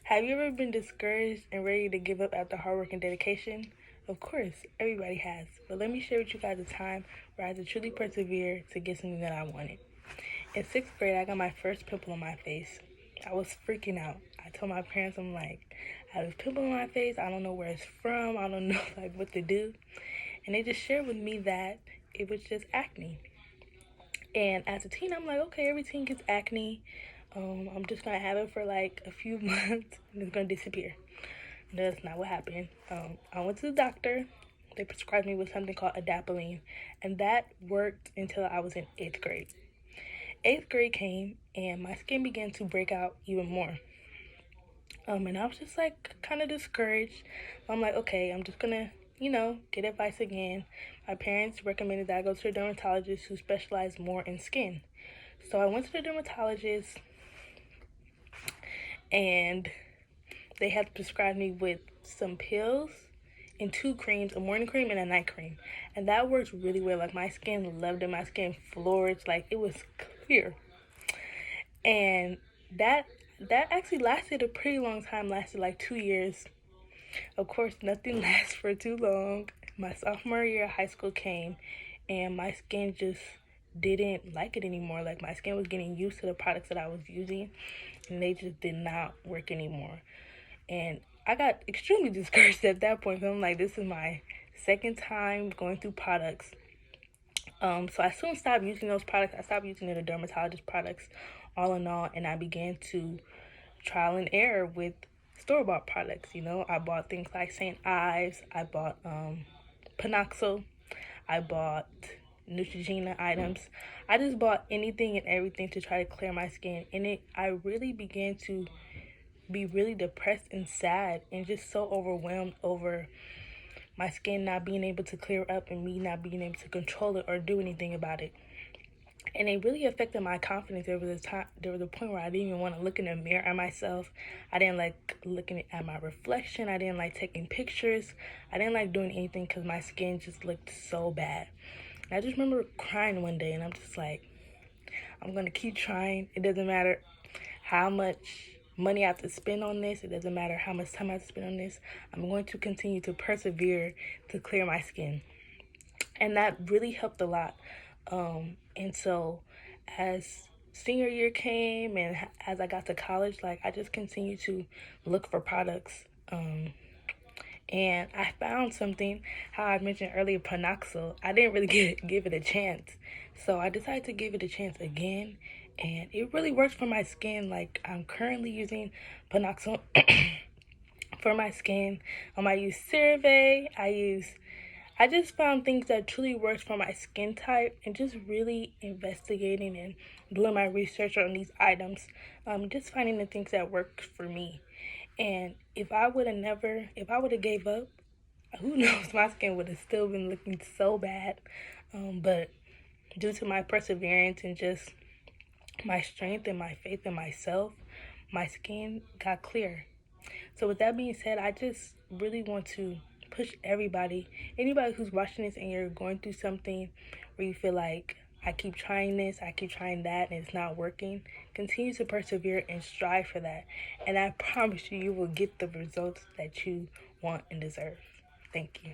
Have you ever been discouraged and ready to give up after hard work and dedication? Of course, everybody has. But let me share with you guys a time where I had to truly persevere to get something that I wanted. In 6th grade, I got my first pimple on my face. I was freaking out. I told my parents, I'm like, I have a pimple on my face. I don't know where it's from. I don't know what to do. And they just shared with me that it was just acne. And as a teen, I'm like, okay, every teen gets acne. I'm just gonna have it for like a few months and it's gonna disappear. That's not what happened. I went to the doctor. They prescribed me with something called adapalene, and that worked until I was in 8th grade. 8th grade came, and my skin began to break out even more. And I was just like kind of discouraged. I'm like, okay, I'm just gonna, get advice again. My parents recommended that I go to a dermatologist who specialized more in skin. So I went to the dermatologist, and they had prescribed me with some pills and 2 creams, a morning cream and a night cream. And that worked really well. Like, my skin loved it. My skin flourished. Like, it was clear. And that actually lasted a pretty long time, lasted like 2 years. Of course, nothing lasts for too long. My sophomore year of high school came, and my skin just didn't like it anymore. Like, my skin was getting used to the products that I was using, and they just did not work anymore. And I got extremely discouraged at that point. I'm like, this is my second time going through products. So I soon stopped using those products. I stopped using the dermatologist products all in all, and I began to trial and error with store-bought products. I bought things like St. Ives. I bought Panoxyl. I bought Neutrogena items. I just bought anything and everything to try to clear my skin. And I really began to be really depressed and sad and just so overwhelmed over my skin not being able to clear up and me not being able to control it or do anything about it. And it really affected my confidence. There was a point where I didn't even want to look in the mirror at myself. I didn't like looking at my reflection. I didn't like taking pictures. I didn't like doing anything because my skin just looked so bad. And I just remember crying one day, and I'm just like, I'm going to keep trying. It doesn't matter how much money I have to spend on this. It doesn't matter how much time I have to spend on this. I'm going to continue to persevere to clear my skin. And that really helped a lot. And so as senior year came and as I got to college, like, I just continued to look for products. And I found something, how I mentioned earlier, Panoxyl. I didn't really give it a chance. So I decided to give it a chance again. And it really works for my skin. Like, I'm currently using Panoxyl for my skin. I use CeraVe. I just found things that truly works for my skin type, and just really investigating and doing my research on these items. Just finding the things that work for me. And if I would have gave up, who knows, my skin would have still been looking so bad. But due to my perseverance and just my strength and my faith in myself, my skin got clear. So with that being said, I just really want to push anybody who's watching this and you're going through something where you feel like, I keep trying this, I keep trying that, and it's not working. Continue to persevere and strive for that. And I promise you, you will get the results that you want and deserve. Thank you.